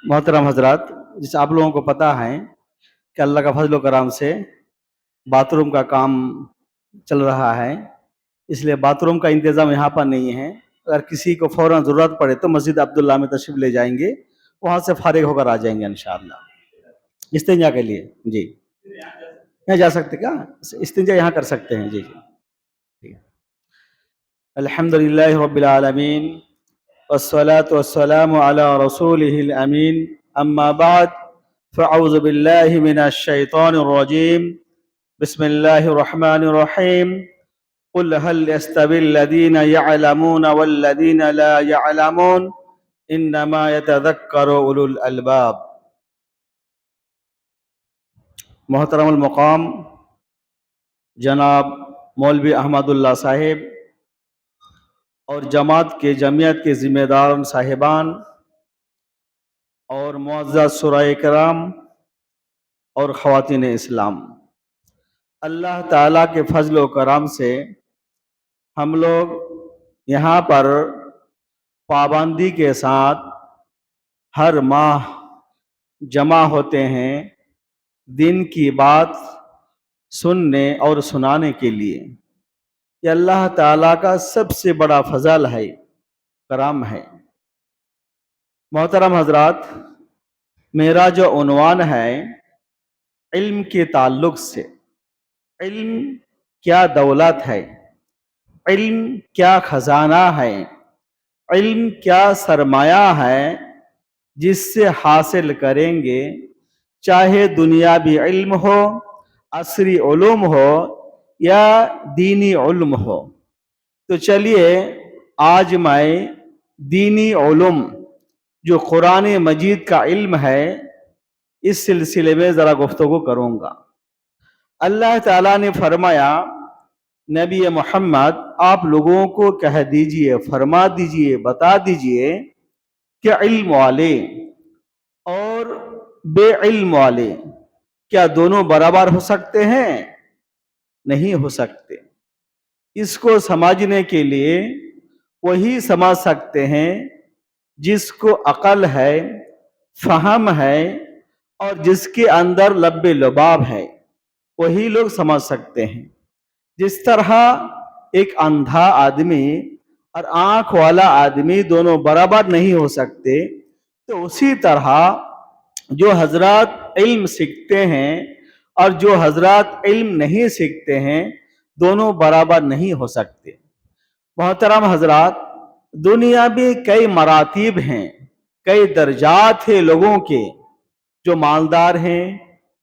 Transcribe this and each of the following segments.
मोहतरम हजरात, जिस आप लोगों को पता है कि अल्लाह का फजल करम से बाथरूम का काम चल रहा है, इसलिए बाथरूम का इंतज़ाम यहाँ पर नहीं है। अगर किसी को फ़ौरन ज़रूरत पड़े तो मस्जिद अब्दुल्ला में तशरीफ़ ले जाएंगे, वहाँ से फारिग होकर आ जाएंगे इंशाअल्लाह इस्तिंजा के लिए। जी, यहाँ जा सकते क्या? इस्तिंजा यहाँ कर सकते हैं। जी जी, ठीक है। अल्हम्दुलिल्लाहि रब्बिल आलमीन वस्सलातु वस्सलामु अला रसूलिहिल अमीन, अम्मा बाद, फ़अऊज़ु बिल्लाहि मिनश शैतानिर रजीम, बिस्मिल्लाहिर रहमानिर रहीम, कुल हल यस्तविल लदीना यअलमून वल्लदीना ला यअलमून इन्नमा यतज़क्करु उलुल अलबाब। मोहतरमुल मुक़ाम जनाब मौलवी अहमदुल्लाह साहिब और जमात के जमीयत के ज़िम्मेदार साहिबान और मुअज़्ज़ज़ शुराए किराम और ख़वातीन इस्लाम, अल्लाह ताला के फजल व करम से हम लोग यहाँ पर पाबंदी के साथ हर माह जमा होते हैं दिन की बात सुनने और सुनाने के लिए। ये अल्लाह ताला का सबसे बड़ा फजल है, करम है। मोहतरम हजरात, मेरा जो उन्वान है इल्म के ताल्लुक से, इल्म क्या दौलत है, इल्म क्या खजाना है, इल्म क्या सरमाया है जिससे हासिल करेंगे, चाहे दुनियावी इल्म हो, असरी उलूम हो या दीनी उल्म हो। तो चलिए आज मैं दीनी उलूम जो कुरान मजीद का इल्म है इस सिलसिले में ज़रा गुफ्तगू करूँगा। अल्लाह ताला ने फरमाया, नबी मोहम्मद आप लोगों को कह दीजिए, फरमा दीजिए, बता दीजिए कि इल्म वाले और बेइल्म वाले क्या दोनों बराबर हो सकते हैं? नहीं हो सकते। इसको समझने के लिए वही समझ सकते हैं जिसको अकल है, फहम है और जिसके अंदर लब्बे लुबाब है, वही लोग समझ सकते हैं। जिस तरह एक अंधा आदमी और आंख वाला आदमी दोनों बराबर नहीं हो सकते, तो उसी तरह जो हजरत इल्म सीखते हैं और जो हजरत इल्म नहीं सीखते हैं, दोनों बराबर नहीं हो सकते। मोहतरम हजरात, दुनिया में कई मरातीब हैं, कई दर्जात हैं लोगों के, जो मालदार हैं,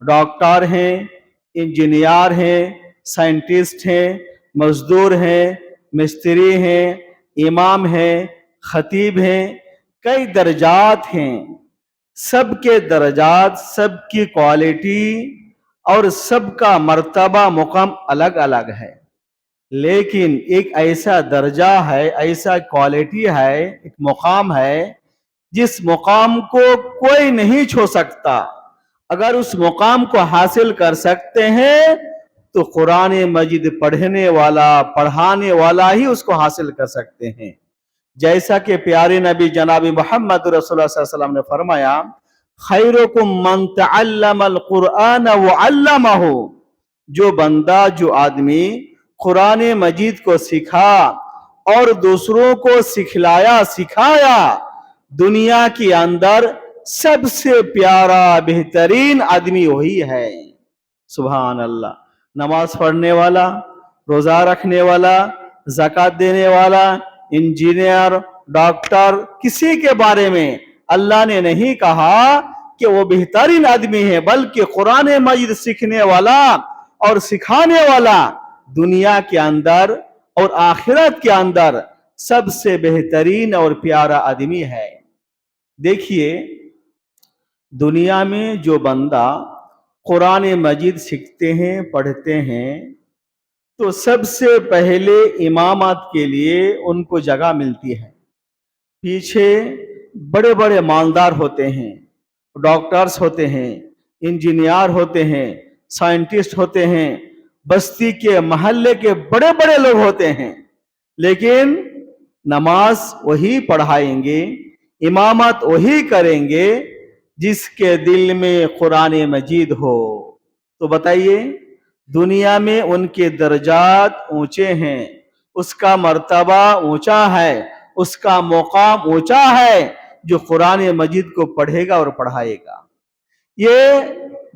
डॉक्टर हैं, इंजीनियर हैं, साइंटिस्ट हैं, मजदूर हैं, मिस्त्री हैं, इमाम हैं, खतीब हैं, कई दर्जात हैं। सबके दर्जात, सबकी क्वालिटी और सबका मर्तबा मुकाम अलग अलग है, लेकिन एक ऐसा दर्जा है, ऐसा क्वालिटी है, एक मुकाम है जिस मुकाम को कोई नहीं छू सकता। अगर उस मुकाम को हासिल कर सकते हैं तो कुरान मजीद पढ़ने वाला, पढ़ाने वाला ही उसको हासिल कर सकते हैं। जैसा कि प्यारे नबी जनाब मोहम्मद रसूलुल्लाह सल्लल्लाहु अलैहि वसल्लम ने फरमाया, खैरुकुम मन तअल्लमल कुरान व अल्लमहु, जो बंदा, जो आदमी कुरान मजीद को सीखा और दूसरों को सिखलाया, सिखाया, दुनिया के अंदर सबसे प्यारा बेहतरीन आदमी वही है। सुभान अल्लाह। नमाज पढ़ने वाला, रोजा रखने वाला, ज़कात देने वाला, इंजीनियर, डॉक्टर, किसी के बारे में अल्लाह ने नहीं कहा कि वो बेहतरीन आदमी है, बल्कि कुरान मजीद सीखने वाला और सिखाने वाला दुनिया के अंदर और आखिरत के अंदर सबसे बेहतरीन और प्यारा आदमी है। देखिए, दुनिया में जो बंदा कुरान मजीद सीखते हैं, पढ़ते हैं, तो सबसे पहले इमामत के लिए उनको जगह मिलती है। पीछे बड़े बड़े मालदार होते हैं, डॉक्टर्स होते हैं, इंजीनियर होते हैं, साइंटिस्ट होते हैं, बस्ती के महल्ले के बड़े बड़े लोग होते हैं, लेकिन नमाज वही पढ़ाएंगे, इमामत वही करेंगे जिसके दिल में कुरान मजीद हो। तो बताइए, दुनिया में उनके दर्जात ऊंचे हैं, उसका मर्तबा ऊंचा है, उसका मुकाम ऊंचा है जो कुरान मजीद को पढ़ेगा और पढ़ाएगा। ये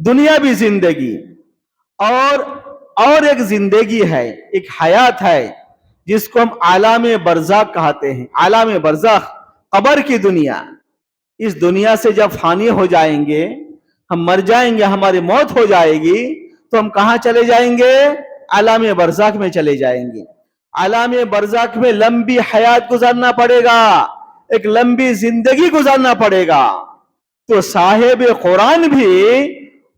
दुनियावी जिंदगी। और एक जिंदगी है, एक हयात है जिसको हम आलाम बरज़ख कहते हैं। आलाम बरज़ख, कब्र की दुनिया। इस दुनिया से जब फानी हो जाएंगे, हम मर जाएंगे, हमारी मौत हो जाएगी, तो हम कहां चले जाएंगे? आलाम बरज़ख में चले जाएंगे। आलाम बरज़ख में लंबी हयात गुजारना पड़ेगा, एक लंबी जिंदगी गुजारना पड़ेगा। तो साहिब कुरान भी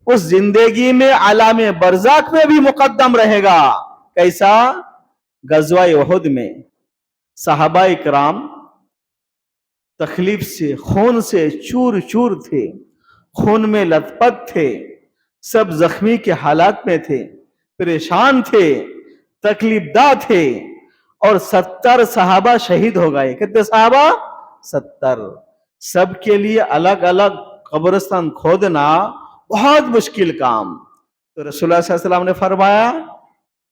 उस जिंदगी में आलाम बरज़ख में भी मुकद्दम रहेगा। कैसा? गज़वा उहुद में सहाबा इकराम तकलीफ से, खून से चूर चूर थे, खून में लथपथ थे, सब जख्मी के हालात में थे, परेशान थे, तकलीफदा थे, और 70 सहाबा शहीद हो गए। कितने सहाबा? 70। सबके लिए अलग अलग कब्रिस्तान खोदना बहुत मुश्किल काम। तो रसूलुल्लाह सल्लल्लाहु अलैहि वसल्लम ने फरमाया,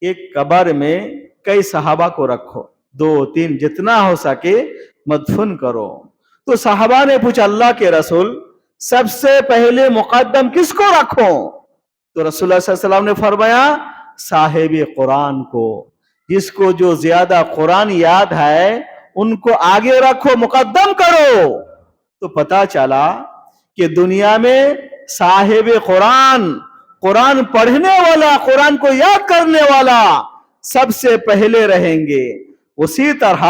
एक कब्र में कई सहाबा को रखो, 2-3 जितना हो सके मदफून करो। तो सहाबा ने पूछा, अल्लाह के रसूल, सबसे पहले मुकद्दम किसको रखो? तो रसूलुल्लाह सल्लल्लाहु अलैहि वसल्लम ने फरमाया, साहिब कुरान को, जिसको जो ज्यादा कुरान याद है उनको आगे रखो, मुकद्दम करो। तो पता चला कि दुनिया में साहिब कुरान, कुरान पढ़ने वाला, कुरान को याद करने वाला सबसे पहले रहेंगे। उसी तरह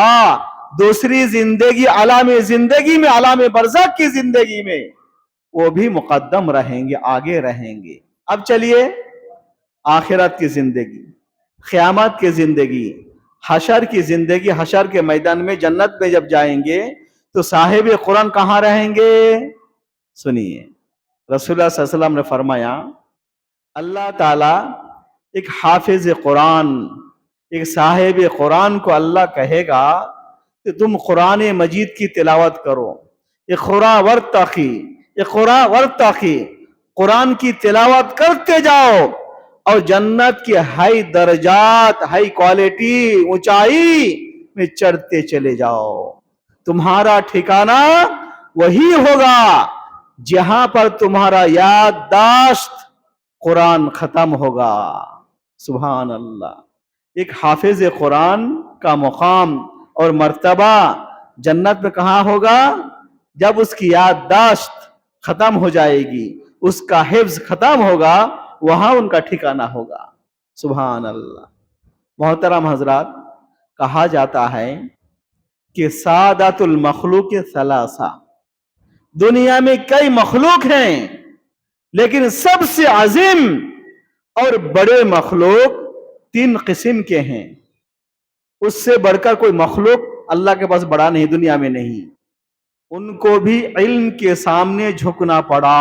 दूसरी जिंदगी, आलाम जिंदगी में, आलाम बरज़ख की जिंदगी में वो भी मुकद्दम रहेंगे, आगे रहेंगे। अब चलिए आखिरत की जिंदगी, क़यामत की जिंदगी, हशर की जिंदगी। हशर के मैदान में, जन्नत में जब जाएंगे तो साहिब कुरान कहां रहेंगे? सुनिए, रसूलुल्लाह सल्लल्लाहु अलैहि वसल्लम ने फरमाया, अल्लाह ताला एक हाफिज कुरान, एक साहिब कुरान को अल्लाह कहेगा कि तुम कुरान मजीद की तिलावत करो, इक़रा वर्तक़ी, इक़रा वर्तक़ी, कुरान की तिलावत करते जाओ और जन्नत के हाई दर्जात, हाई क्वालिटी, ऊंचाई में चढ़ते चले जाओ। तुम्हारा ठिकाना वही होगा जहां पर तुम्हारा याददाश्त कुरान खत्म होगा। सुभान अल्लाह। एक हाफिज कुरान का मुकाम और मर्तबा जन्नत में कहां होगा? जब उसकी याददाश्त खत्म हो जाएगी, उसका हिफ्ज खत्म होगा, वहां उनका ठिकाना होगा। सुभान अल्लाह। मोहतरम हजरात, कहा जाता है कि सादातुल मखलूक सलासा, दुनिया में कई मखलूक हैं, लेकिन सबसे अजीम और बड़े मखलूक 3 किस्म के हैं। उससे बढ़कर कोई मखलूक अल्लाह के पास बड़ा नहीं, दुनिया में नहीं। उनको भी इल्म के सामने झुकना पड़ा,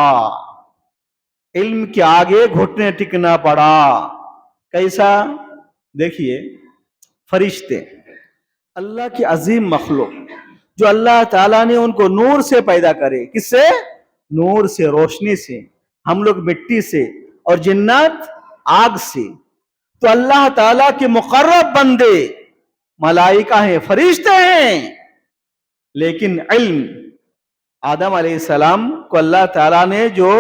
इल्म के आगे घुटने टिकना पड़ा। कैसा? देखिए, फरिश्ते, अल्लाह की अजीम मखलूक, जो अल्लाह ताला ने उनको नूर से पैदा करे। किससे? नूर से, रोशनी से। हम लोग मिट्टी से और जिन्नात आग से। तो अल्लाह ताला के मुकर्रब बंदे मलाइका हैं, फरिश्ते हैं। लेकिन इल्म, आदम अलैहिस्सलाम को अल्लाह ताला ने जो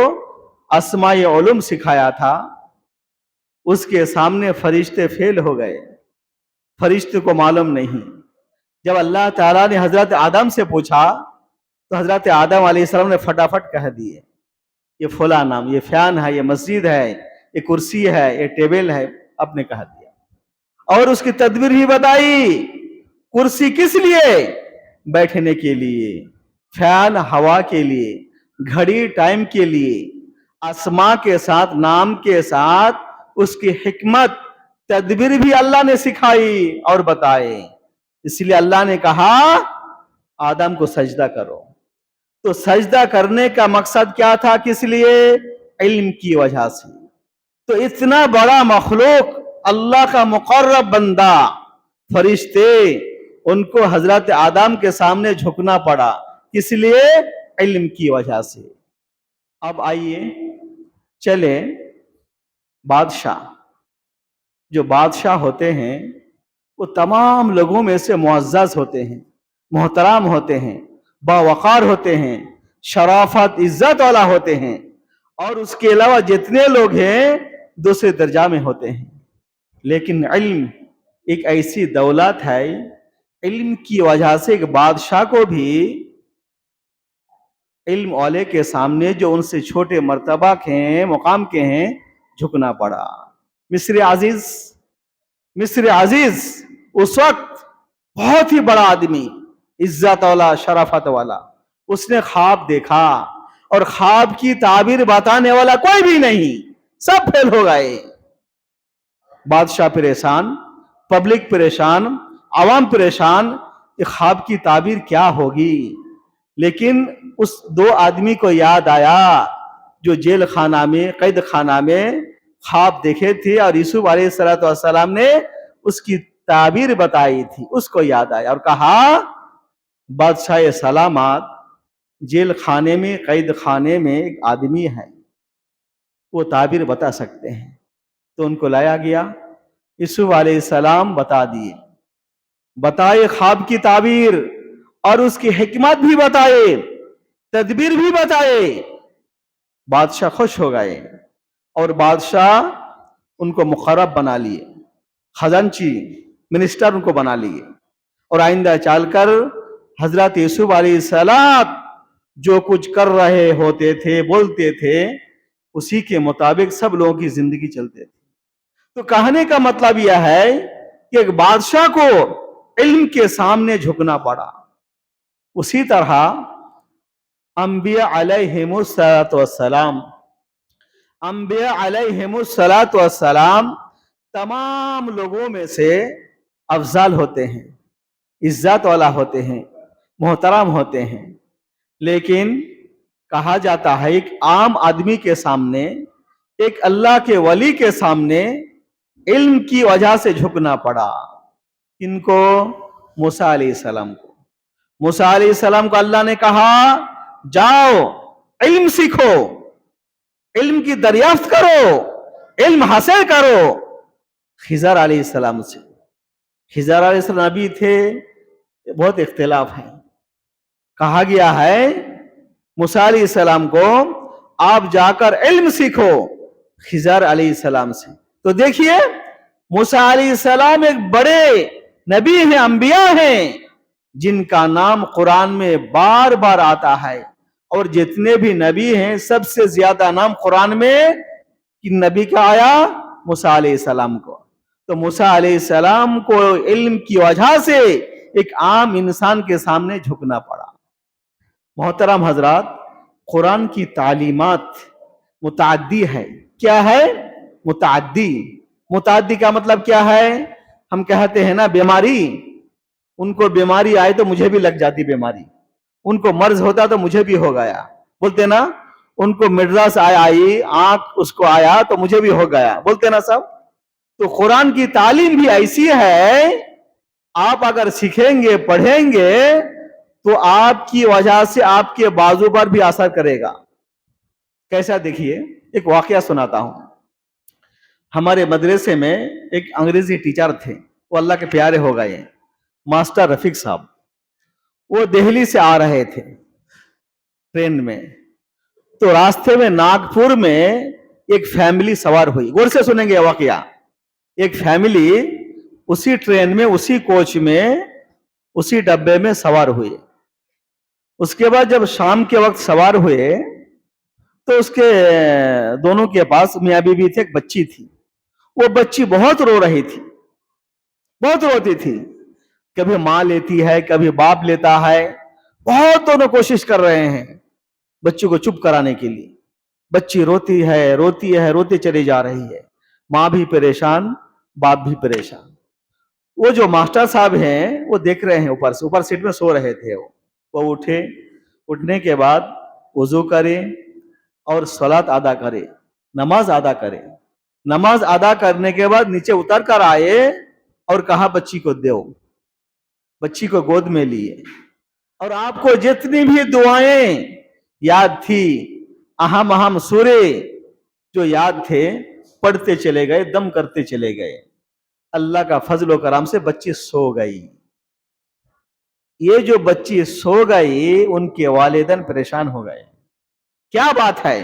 अस्माए उलूम सिखाया था, उसके सामने फरिश्ते फेल हो गए, फरिश्ते को मालूम नहीं। जब अल्लाह ताला ने हजरत आदम से पूछा तो हजरत आदम अलैहिस्सलाम ने फटाफट कह दिए, ये फला नाम, ये फैन है, ये मस्जिद है, ये कुर्सी है, ये टेबल है, आपने कह दिया। और उसकी तदबीर भी बताई। कुर्सी किस लिए? बैठने के लिए, फैन हवा के लिए, घड़ी टाइम के लिए। अस्मा के साथ, नाम के साथ उसकी हिकमत, तदबीर भी अल्लाह ने सिखाई और बताए। इसलिए अल्लाह ने कहा आदम को सजदा करो। तो सजदा करने का मकसद क्या था? किस लिए? इल्म की वजह से। तो इतना बड़ा मखलूक, अल्लाह का मुकर्रब बंदा, फरिश्ते, उनको हजरत आदम के सामने झुकना पड़ा। किस लिए? इल्म की वजह से। अब आइए चले, बादशाह, जो बादशाह होते हैं वो तमाम लोगों में से मुअज़्ज़ज़ होते हैं, मोहतरम होते हैं, बावक़ार होते हैं, शराफत इज्जत वाला होते हैं, और उसके अलावा जितने लोग हैं दूसरे दर्जा में होते हैं। लेकिन इल्म एक ऐसी दौलत है, इल्म की वजह से एक बादशाह को भी इल्म वाले के सामने जो उनसे छोटे मर्तबा के हैं, मुकाम के हैं, झुकना पड़ा। मिस्र अजीज, मिस्र अजीज उस वक्त बहुत ही बड़ा आदमी, इज्जत वाला, शराफत वाला, उसने ख्वाब देखा और ख्वाब की ताबीर बताने वाला कोई भी नहीं, सब फेल हो गए। बादशाह परेशान, पब्लिक परेशान, आवाम परेशान, ये ख्वाब की ताबीर क्या होगी। लेकिन उस दो आदमी को याद आया जो जेल खाना में, कैद खाना में ख्वाब देखे थे और यूसुफ अलैहिस्सलाम ने उसकी ताबीर बताई थी। उसको याद आया और कहा, बादशाह सलामत, जेल खाने में, कैद खाने में एक आदमी है, वो ताबीर बता सकते हैं। तो उनको लाया गया, यूसुफ अलैहिस्सलाम बता दिए, बताए ख्वाब की ताबीर और उसकी हिकमत भी बताए, तदबीर भी बताए। बादशाह खुश हो गए और बादशाह उनको मुकर्रब बना लिए, खजांची, मिनिस्टर उनको बना लिए, और आइंदा चलकर हजरत यूसुफ अलैहिस्सलाम जो कुछ कर रहे होते थे, बोलते थे, उसी के मुताबिक सब लोगों की जिंदगी चलते थे। तो कहने का मतलब यह है कि एक बादशाह को इल्म के सामने झुकना पड़ा। उसी तरह अंबिया अलैहिमुस्सलातु वस्सलाम, अंबिया अलैहिमुस्सलातु वस्सलाम तमाम लोगों में से अफजल होते हैं, इज्जत वाला होते हैं, मोहतरम होते हैं। लेकिन कहा जाता है एक आम आदमी के सामने, एक अल्लाह के वली के सामने इल्म की वजह से झुकना पड़ा। इनको? मूसा अलैहिस्सलाम को। मूसा अलैहिस्सलाम को अल्लाह ने कहा, जाओ इल्म सीखो, इल्म की दरियाफ्त करो, इल्म हासिल करो। खिजर अलैहिस्सलाम से, खिजर अलैहिस्सलाम नबी थे, बहुत इख्तिलाफ है। कहा गया है मूसा अलैहिस्सलाम को, आप जाकर इल्म सीखो खिजर अलैहिस्सलाम से। तो देखिए, मूसा अलैहिस्सलाम एक बड़े नबी हैं, अंबिया हैं, जिनका नाम कुरान में बार बार आता है, और जितने भी नबी हैं सबसे ज्यादा नाम कुरान में किन नबी का आया? मूसा अलैहिस्सलाम को। तो मूसा अलैहिस्सलाम को इल्म की वजह से एक आम इंसान के सामने झुकना पड़ा। मोहतरम हजरात, कुरान की तालीमात मुताद्दी है। क्या है? मुताद्दी। मुताद्दी का मतलब क्या है? हम कहते हैं ना बीमारी, उनको बीमारी आए तो मुझे भी लग जाती बीमारी, उनको मर्ज होता तो मुझे भी हो गया, बोलते ना, उनको मिर्जास आई, आंख उसको आया तो मुझे भी हो गया, बोलते ना सब। तो कुरान की तालीम भी ऐसी है, आप अगर सीखेंगे, पढ़ेंगे, तो आपकी वजह से आपके बाजू पर भी असर करेगा। कैसा? देखिए, एक वाकया सुनाता हूं। हमारे मदरसे में एक अंग्रेजी टीचर थे, वो अल्लाह के प्यारे हो गए, मास्टर रफीक साहब। वो दिल्ली से आ रहे थे ट्रेन में, तो रास्ते में नागपुर में एक फैमिली सवार हुई। गौर से सुनेंगे वाकया। एक फैमिली उसी ट्रेन में, उसी कोच में, उसी डब्बे में सवार हुए। उसके बाद जब शाम के वक्त सवार हुए तो उसके दोनों के पास मियाँ बीवी थे, एक बच्ची थी। वो बच्ची बहुत रो रही थी, बहुत रोती थी। कभी माँ लेती है, कभी बाप लेता है, बहुत दोनों कोशिश कर रहे हैं बच्ची को चुप कराने के लिए। बच्ची रोती है, रोती है, रोती चली जा रही है। माँ भी परेशान, बाप भी परेशान। वो जो मास्टर साहब हैं वो देख रहे हैं, ऊपर से, ऊपर सीट में सो रहे थे। वो उठे, उठने के बाद वजू करे और सलात अदा करे, नमाज अदा करे। नमाज अदा करने के बाद नीचे उतर कर आए और कहा बच्ची को दो। बच्ची को गोद में लिए और आपको जितनी भी दुआएं याद थी, अहम अहम सूरे जो याद थे, पढ़ते चले गए, दम करते चले गए। अल्लाह का फजल करम से बच्ची सो गई। ये जो बच्ची सो गई, उनके वालिदैन परेशान हो गए। क्या बात है,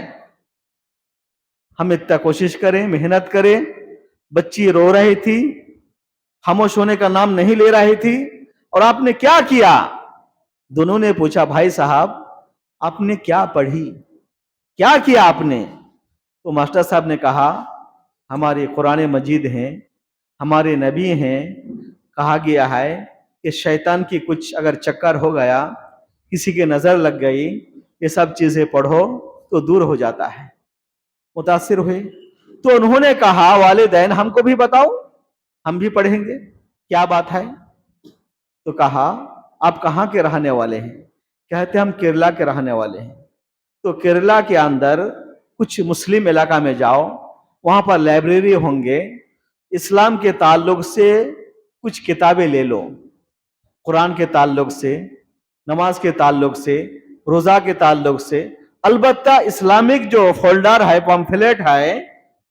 हम इतना कोशिश करें, मेहनत करें, बच्ची रो रही थी, खामोश होने का नाम नहीं ले रही थी, और आपने क्या किया? दोनों ने पूछा, भाई साहब आपने क्या पढ़ी, क्या किया आपने? तो मास्टर साहब ने कहा, हमारे कुरान मजीद हैं, हमारे नबी हैं, कहा गया है कि शैतान की कुछ अगर चक्कर हो गया, किसी के नजर लग गई, ये सब चीजें पढ़ो तो दूर हो जाता है। मुतासिर हुए तो उन्होंने कहा, वालिदैन हमको भी बताओ, हम भी पढ़ेंगे। क्या बात है? तो कहा, आप कहाँ के रहने वाले हैं? कहते हम केरला के रहने वाले हैं। तो केरला के अंदर कुछ मुस्लिम इलाका में जाओ, वहां पर लाइब्रेरी होंगे, इस्लाम के ताल्लुक से कुछ किताबें ले लो, कुरान के ताल्लुक से, नमाज के ताल्लुक से, रोजा के ताल्लुक से, अलबत्ता इस्लामिक जो फोल्डर है, पम्फलेट है,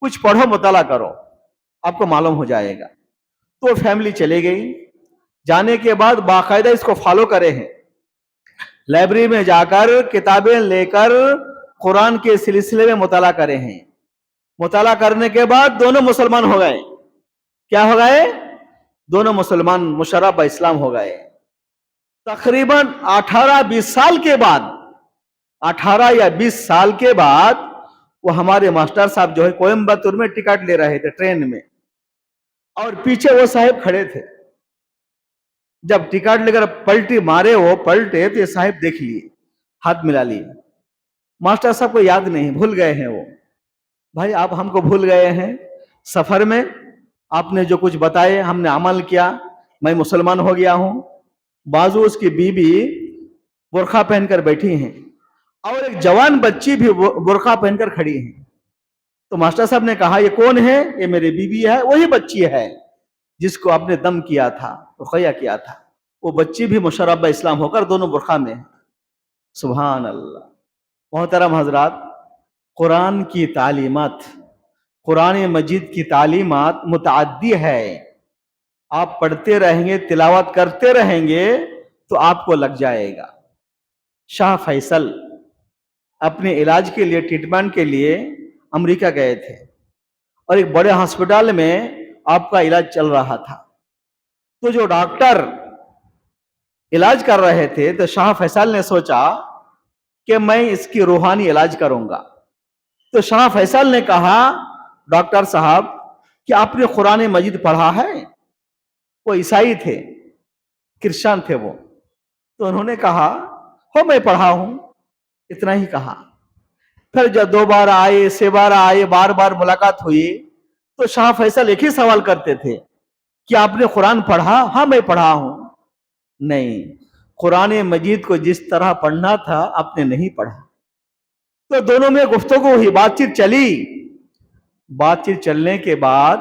कुछ पढ़ो, मुताला करो, आपको मालूम हो जाएगा। तो फैमिली चले गई। जाने के बाद बाकायदा इसको फॉलो करे हैं, लाइब्रेरी में जाकर किताबें लेकर कुरान के सिलसिले में मुताला करे हैं। मुताला करने के बाद दोनों मुसलमान हो गए। क्या हो गए? दोनों मुसलमान, मुशर्रफ इस्लाम हो गए। तकरीबन 18-20 साल के बाद, 18 या 20 साल के बाद, वो हमारे मास्टर साहब जो है कोयम्बतूर में टिकट ले रहे थे ट्रेन में, और पीछे वो साहब खड़े थे। जब टिकट लेकर पलटी मारे, वो पलटे तो ये साहब देख लिए, हाथ मिला लिए। मास्टर साहब को याद नहीं, भूल गए हैं वो। भाई आप हमको भूल गए हैं, सफर में आपने जो कुछ बताए हमने अमल किया, मैं मुसलमान हो गया हूं। बाजू उसकी बीबी बुर्खा पहनकर बैठी हैं, और एक जवान बच्ची भी बुर्खा पहनकर खड़ी है। तो मास्टर साहब ने कहा, ये कौन है? ये मेरी बीबी है, वही बच्ची है जिसको आपने दम किया था, रुक़या किया था। वो बच्ची भी मुशर्रफ इस्लाम होकर दोनों बुर्खा में है। सुभान अल्लाह। मोहतरम हजरात, कुरान की तालीमात, कुरान मजीद की तालीमात मुतअद्दी है। आप पढ़ते रहेंगे, तिलावत करते रहेंगे तो आपको लग जाएगा। शाह फैसल अपने इलाज के लिए, ट्रीटमेंट के लिए अमेरिका गए थे, और एक बड़े हॉस्पिटल में आपका इलाज चल रहा था। तो जो डॉक्टर इलाज कर रहे थे, तो शाह फैसल ने सोचा कि मैं इसकी रूहानी इलाज करूंगा। तो शाह फैसल ने कहा, डॉक्टर साहब कि आपने कुरान मजीद पढ़ा है? वो ईसाई थे, क्रिश्चियन थे वो। तो उन्होंने कहा, हो मैं पढ़ा हूं, इतना ही कहा। फिर जब 2 बार आए, 6 बार आए, बार बार मुलाकात हुई, तो शाह फैसल एक ही सवाल करते थे कि आपने कुरान पढ़ा? हाँ मैं पढ़ा हूं। नहीं, कुरान मजीद को जिस तरह पढ़ना था आपने नहीं पढ़ा। तो दोनों में गुफ्तगू हुई, बातचीत चली। बातचीत चलने के बाद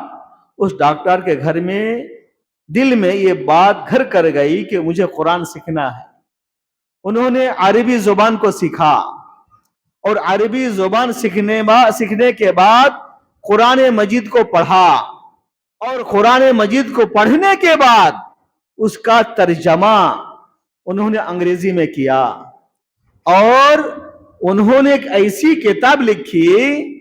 उस डॉक्टर के घर में, दिल में ये बात घर कर गई कि मुझे कुरान सीखना है। उन्होंने अरबी जुबान को सीखा, और अरबी जुबान सीखने के बाद कुरान मजीद को पढ़ा, और कुरान मजीद को पढ़ने के बाद उसका तर्जमा उन्होंने अंग्रेजी में किया, और उन्होंने एक ऐसी किताब लिखी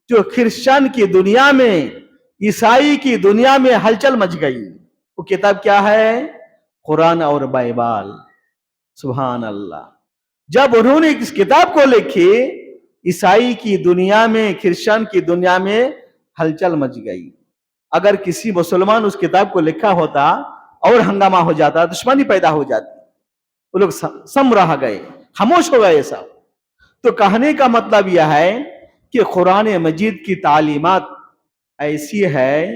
जो क्रिश्चियन की दुनिया में, ईसाई की दुनिया में हलचल मच गई। वो किताब क्या है? कुरान और बाइबल। सुभान अल्लाह। जब उन्होंने इस किताब को लिखी, ईसाई की दुनिया में, क्रिश्चियन की दुनिया में हलचल मच गई। अगर किसी मुसलमान उस किताब को लिखा होता और हंगामा हो जाता, दुश्मनी पैदा हो जाती। वो लोग सम रह गए, खामोश हो गए सब। तो कहने का मतलब यह है कि कुरान मजीद की तालीमात ऐसी है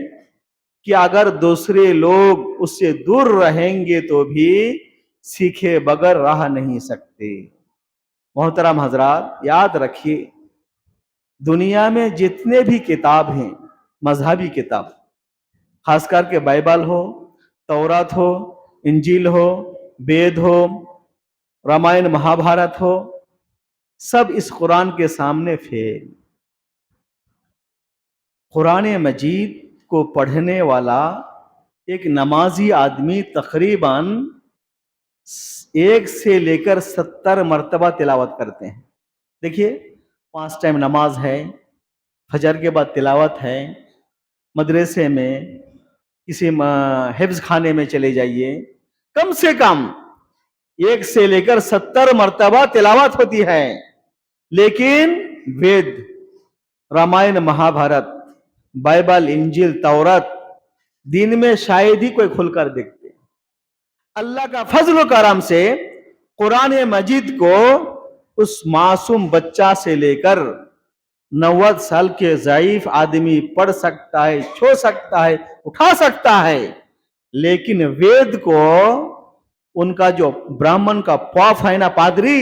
कि अगर दूसरे लोग उससे दूर रहेंगे तो भी सीखे बगैर रह नहीं सकते। मोहतरम हजरात, याद रखिए, दुनिया में जितने भी किताब हैं, मजहबी किताब, खासकर के बाइबल हो, तौरात हो, इंजील हो, वेद हो, रामायण महाभारत हो, सब इस कुरान के सामने फेल। कुरान मजीद को पढ़ने वाला एक नमाजी आदमी तकरीबन 1 से लेकर 70 मरतबा तिलावत करते हैं। देखिए, 5 टाइम नमाज है, फजर के बाद तिलावत है, मदरसे में किसी हिफ्ज खाने में चले जाइए, कम से कम 1 से लेकर 70 मरतबा तिलावत होती है। लेकिन वेद, रामायण महाभारत, बाइबल, इंजिल, तौरात दिन में शायद ही कोई खुलकर देखते। अल्लाह का फजल व करम से कुरान मजीद को उस मासूम बच्चा से लेकर 90 साल के ज़ईफ आदमी पढ़ सकता है, छू सकता है, उठा सकता है। लेकिन वेद को उनका जो ब्राह्मण का पॉफ है ना, पादरी,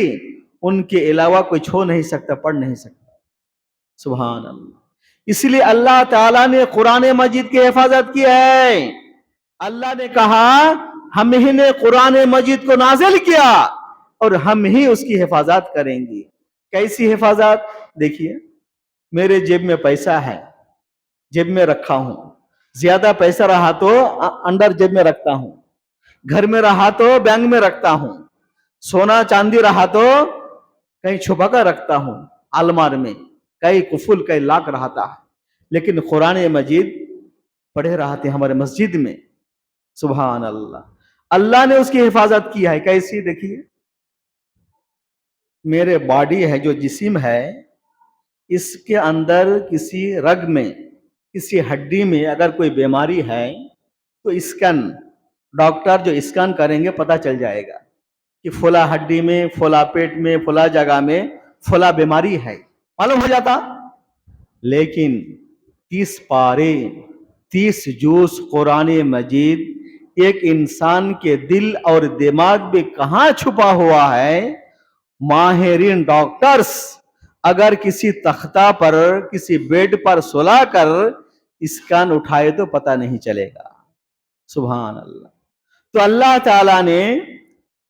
उनके अलावा कोई छू नहीं सकता, पढ़ नहीं सकता। सुभान अल्लाह। इसलिए अल्लाह ताला ने कुरान मजीद की हिफाजत की है। अल्लाह ने कहा, हम ही ने कुरान मजीद को नाजिल किया और हम ही उसकी हिफाजत करेंगे। कैसी हिफाजत? देखिए, मेरे जेब में पैसा है, जेब में रखा हूं। ज्यादा पैसा रहा तो अंदर जेब में रखता हूं, घर में रहा तो बैंक में रखता हूं, सोना चांदी रहा तो कहीं छुपा कर रखता हूं अलमार में, कई कुफुल कई लाख रहता है। लेकिन कुरान मजीद पढ़े रहते हमारे मस्जिद में। सुभान अल्लाह। अल्लाह ने उसकी हिफाजत की है। कैसी? देखिए, मेरे बॉडी है, जो जिस्म है, इसके अंदर किसी रग में, किसी हड्डी में अगर कोई बीमारी है तो स्कैन, डॉक्टर जो स्कैन करेंगे पता चल जाएगा कि फुला हड्डी में, फुला पेट में, फुला जगह में फुला बीमारी है, मालूम हो जाता। लेकिन 30 पारे, 30 जूस कुरान मजीद एक इंसान के दिल और दिमाग में कहां छुपा हुआ है, माहिरीन डॉक्टर्स अगर किसी तख्ता पर, किसी बेड पर सुलाकर स्कैन उठाए तो पता नहीं चलेगा। सुभान अल्लाह। तो अल्लाह ताला ने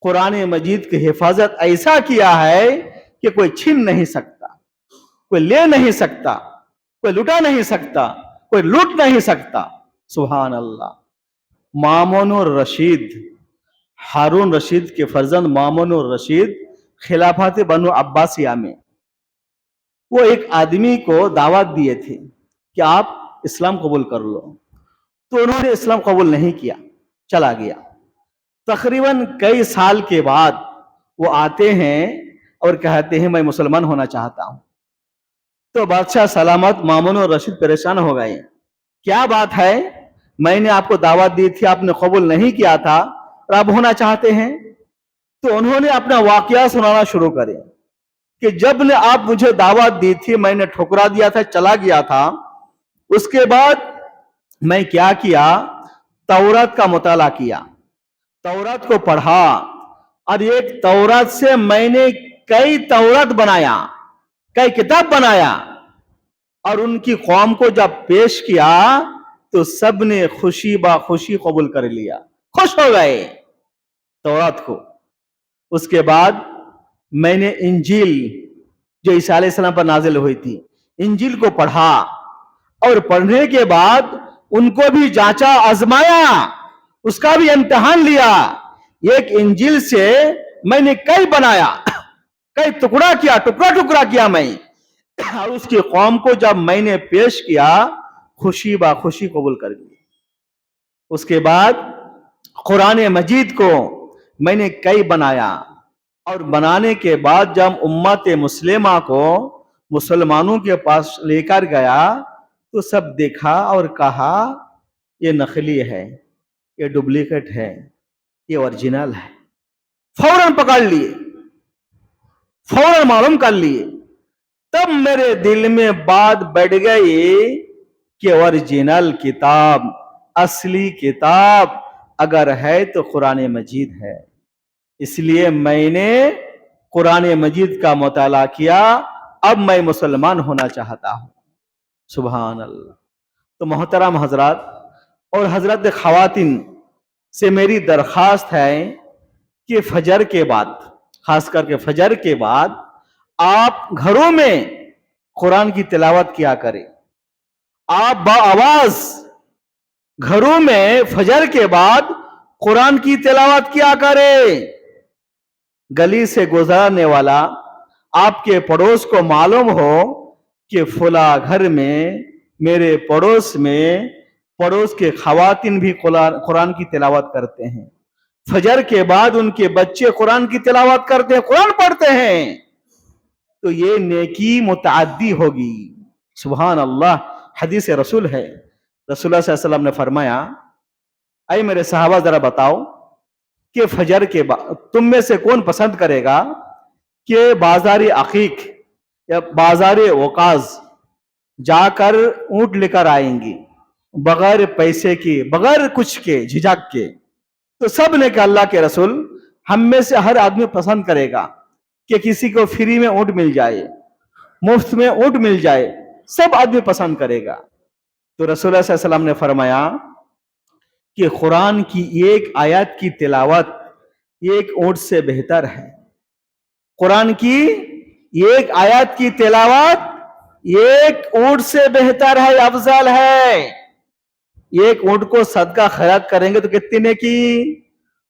कुरान मजीद की हिफाजत ऐसा किया है कि कोई छीन नहीं सकता, कोई ले नहीं सकता, कोई लुटा नहीं सकता, कोई लूट नहीं सकता। सुभान अल्लाह। मामून रशीद, हारून रशीद के फर्जंद मामून रशीद खिलाफत बनु अब्बासिया में वो एक आदमी को दावत दिए थे कि आप इस्लाम कबूल कर लो, तो उन्होंने इस्लाम कबूल नहीं किया, चला गया। तकरीबन कई साल के बाद वो आते हैं और कहते हैं मैं मुसलमान होना चाहता हूं। तो बादशाह सलामत मामून और रशीद परेशान हो गए। क्या बात है? मैंने आपको दावत दी थी, आपने कबूल नहीं किया था और आप होना चाहते हैं। तो उन्होंने अपना वाकया सुनाना शुरू करे कि जब ने आप मुझे दावत दी थी, मैंने ठुकरा दिया था, चला गया था। उसके बाद मैं क्या किया, तौरात का मुताला किया, तौरात को पढ़ा और एक तौरात से मैंने कई तौरात बनाया, कई किताब बनाया और उनकी कौम को जब पेश किया तो सब ने खुशी बा खुशी कबूल कर लिया, खुश हो गए तौरात को। उसके बाद मैंने इंजील जो ईसा अलैहिस्सलाम पर नाजिल हुई थी, इंजील को पढ़ा और पढ़ने के बाद उनको भी जांचा, आजमाया, उसका भी इम्तिहान लिया। एक इंजील से मैंने कई बनाया, कई टुकड़ा किया, टुकड़ा टुकड़ा किया मैं, और उसकी कौम को जब मैंने पेश किया खुशी बा खुशी कबूल कर ली। उसके बाद कुरान मजीद को मैंने कई बनाया और बनाने के बाद जब उम्मत मुस्लिमा को मुसलमानों के पास लेकर गया तो सब देखा और कहा ये नकली है, ये डुप्लीकेट है, ये ओरिजिनल है। फौरन पकड़ लिए, फौरन मालूम कर लिए। तब मेरे दिल में बात बैठ गई कि ओरिजिनल किताब, असली किताब अगर है तो कुरान मजीद है। इसलिए मैंने कुरान मजीद का मुताला किया, अब मैं मुसलमान होना चाहता हूं। सुभान अल्लाह। तो मोहतरम हजरात और हजरत खवातीन से मेरी दरखास्त है कि फजर के बाद खास करके फजर के बाद आप घरों में कुरान की तिलावत किया करें। आप बाआवाज घरों में फजर के बाद कुरान की तिलावत किया करें। गली से गुजरने वाला आपके पड़ोस को मालूम हो कि फला घर में, मेरे पड़ोस में, पड़ोस के खवातीन भी कुरान की तिलावत करते हैं। फजर के बाद उनके बच्चे कुरान की तिलावत करते हैं, कुरान पढ़ते हैं, तो ये नेकी मुतअद्दी होगी। सुभान अल्लाह। हदीस रसूल है, रसूलुल्लाह सल्लल्लाहु अलैहि वसल्लम ने फरमाया, ऐ मेरे सहाबा जरा बताओ कि फजर के बाद तुम में से कौन पसंद करेगा कि बाजारी अकीक या बाजारी वकाज जाकर ऊंट लेकर आएंगी बगैर पैसे के, बगैर कुछ के, झिझक के। तो सब ने कहा अल्लाह के रसूल, हम में से हर आदमी पसंद करेगा कि किसी को फ्री में ऊंट मिल जाए, मुफ्त में ऊंट मिल जाए, सब आदमी पसंद करेगा। तो रसूलुल्लाह सल्लल्लाहु अलैहि वसल्लम ने फरमाया कि कुरान की एक आयत की तिलावत एक ऊंट से बेहतर है। कुरान की एक आयत की तिलावत एक ऊंट से बेहतर है, अफजल है। एक ऊंट को सदका खैरात करेंगे तो कितनी नेकी।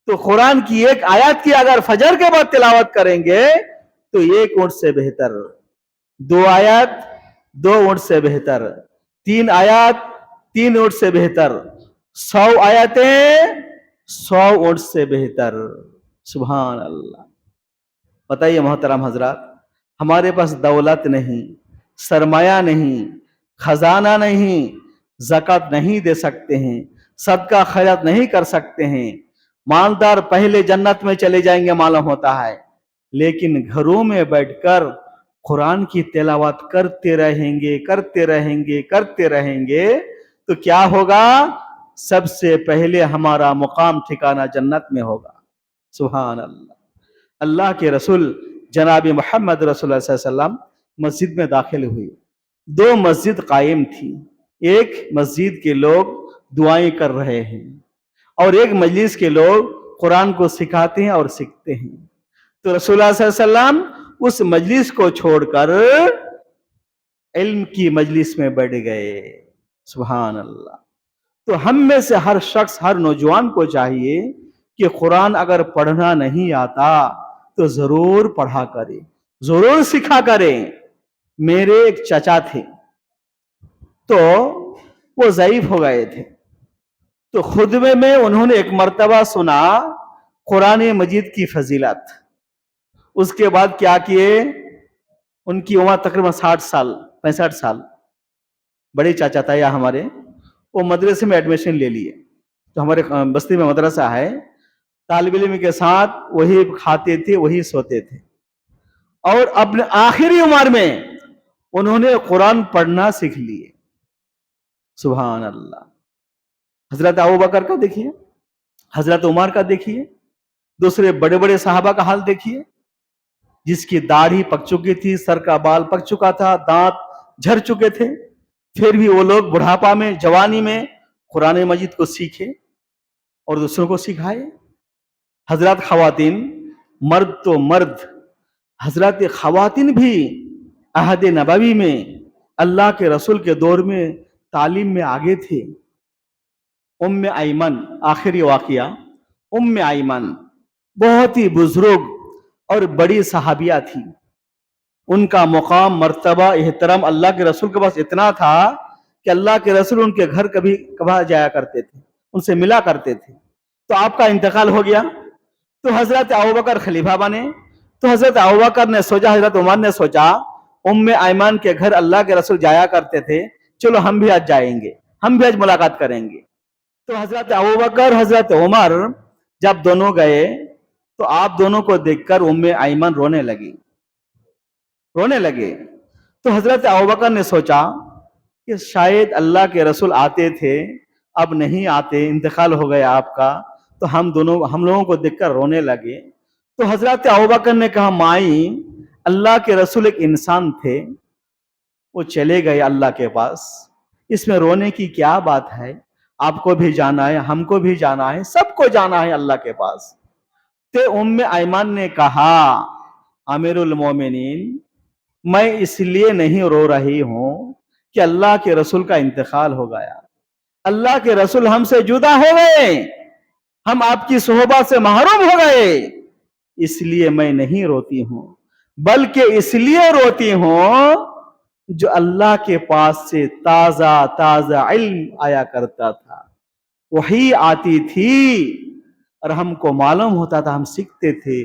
तो कुरान की एक आयत की अगर फजर के बाद तिलावत करेंगे तो एक ऊंट से बेहतर, दो आयत दो ऊंट से बेहतर, तीन आयत तीन ऊंट से बेहतर, 100 आयतें 100 ऊंट से बेहतर। सुभान अल्लाह। बताइए मोहतरम हजरात, हमारे पास दौलत नहीं, सरमाया नहीं, खजाना नहीं, ज़कात नहीं दे सकते हैं, सदका खैरात नहीं कर सकते हैं, मालदार पहले जन्नत में चले जाएंगे मालूम होता है, लेकिन घरों में बैठकर कुरान की तिलावत करते रहेंगे करते रहेंगे करते रहेंगे तो क्या होगा? सबसे पहले हमारा मुकाम ठिकाना जन्नत में होगा। सुभान अल्लाह। अल्लाह के रसूल जनाब मोहम्मद रसूलुल्लाह सल्लल्लाहु अलैहि वसल्लम मस्जिद में दाखिल हुए। दो मस्जिद कायम थी, एक मस्जिद के लोग दुआएं कर रहे हैं और एक मजलिस के लोग कुरान को सिखाते हैं और सीखते हैं। तो रसूलुल्लाह सल्लल्लाहु अलैहि वसल्लम उस मजलिस को छोड़कर इल्म की मजलिस में बैठ गए। सुभान अल्लाह। तो हम में से हर शख्स, हर नौजवान को चाहिए कि कुरान अगर पढ़ना नहीं आता तो जरूर पढ़ा करे, जरूर सीखा करें। मेरे एक चाचा थे, तो वो ज़ईफ हो गए थे, तो खुतबे में उन्होंने एक मर्तबा सुना कुरान मजीद की फजीलत। उसके बाद क्या किए, उनकी उम्र तकरीबन 60 साल 65 साल, बड़े चाचा था या हमारे, वो मदरसे में एडमिशन ले लिए। तो हमारे बस्ती में मदरसा है, तालिब इल्म के साथ वही खाते थे, वही सोते थे, और अपने आखिरी उम्र में उन्होंने कुरान पढ़ना सीख लिए। सुभान अल्लाह। हजरत अबू बकर का देखिए, हजरत उमर का देखिए, दूसरे बड़े बड़े साहबा का हाल देखिए, जिसकी दाढ़ी पक चुकी थी, सर का बाल पक चुका था, दांत झड़ चुके थे, फिर भी वो लोग बुढ़ापा में, जवानी में कुरान मजीद को सीखे और दूसरों को सिखाए। हजरत खवातीन, मर्द तो मर्द, हजरत खवातीन भी अहद नबवी में अल्लाह के रसूल के दौर में तालीम में आगे थे। उम्मे आयमन, आखिरी वाकया, उम्मे आयमन बहुत ही बुजुर्ग और बड़ी सहाबिया थी। उनका मुकाम, मर्तबा, एहतराम अल्लाह के रसूल के पास इतना था कि अल्लाह के रसूल उनके घर कभी कभार जाया करते थे, उनसे मिला करते थे। तो आपका इंतकाल हो गया, तो हजरत अबू बकर खलीफा बने। तो हजरत अबू बकर ने सोचा, हजरत उमर ने सोचा, उम्मे आयमन के घर अल्लाह के रसूल जाया करते थे, चलो हम भी आज जाएंगे, हम भी आज मुलाकात करेंगे। तो हजरत अबू बकर, हजरत उमर जब दोनों गए तो आप दोनों को देखकर उम्मे आयमन रोने लगे। तो हजरत अबू बकर ने सोचा कि शायद अल्लाह के रसूल आते थे, अब नहीं आते, इंतकाल हो गया आपका, तो हम लोगों को देखकर रोने लगे। तो हजरत अबू बकर ने कहा, माई, अल्लाह के रसूल एक इंसान थे, वो चले गए अल्लाह के पास, इसमें रोने की क्या बात है? आपको भी जाना है, हमको भी जाना है, सबको जाना है अल्लाह के पास। तो उम्मे ऐमान ने कहा, आमिरुल मोमिनीन, मैं इसलिए नहीं रो रही हूं कि अल्लाह के रसूल का इंतकाल हो गया, अल्लाह के रसूल हमसे जुदा हो गए, हम आपकी सोहबत से महरूम हो गए, इसलिए मैं नहीं रोती हूं, बल्कि इसलिए रोती हूं जो अल्लाह के पास से ताजा ताजा इल्म आया करता था, वही आती थी और हमको मालूम होता था, हम सीखते थे,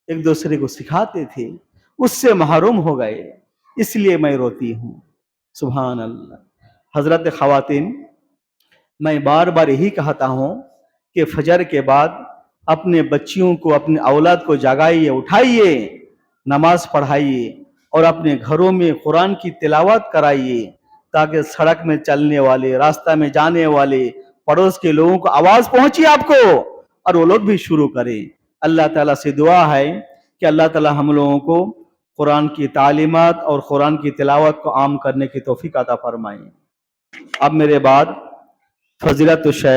एक दूसरे को सिखाते थे, उससे महरूम हो गए, इसलिए मैं रोती हूं। सुभान अल्लाह। हजरत खवातीन, मैं बार बार यही कहता हूं कि फजर के बाद अपने बच्चियों को, अपने औलाद को जगाइए, उठाइए, नमाज पढ़ाइए और अपने घरों में कुरान की तिलावत कराइए, ताकि सड़क में चलने वाले, रास्ता में जाने वाले, पड़ोस के लोगों को आवाज पहुंची आपको और वो लोग भी शुरू करें। अल्लाह ताला से दुआ है कि अल्लाह ताला हम लोगों को कुरान की तालीमात और कुरान की तिलावत को आम करने की तौफीक अता फरमाए। अब मेरे बाद फजीलत शेख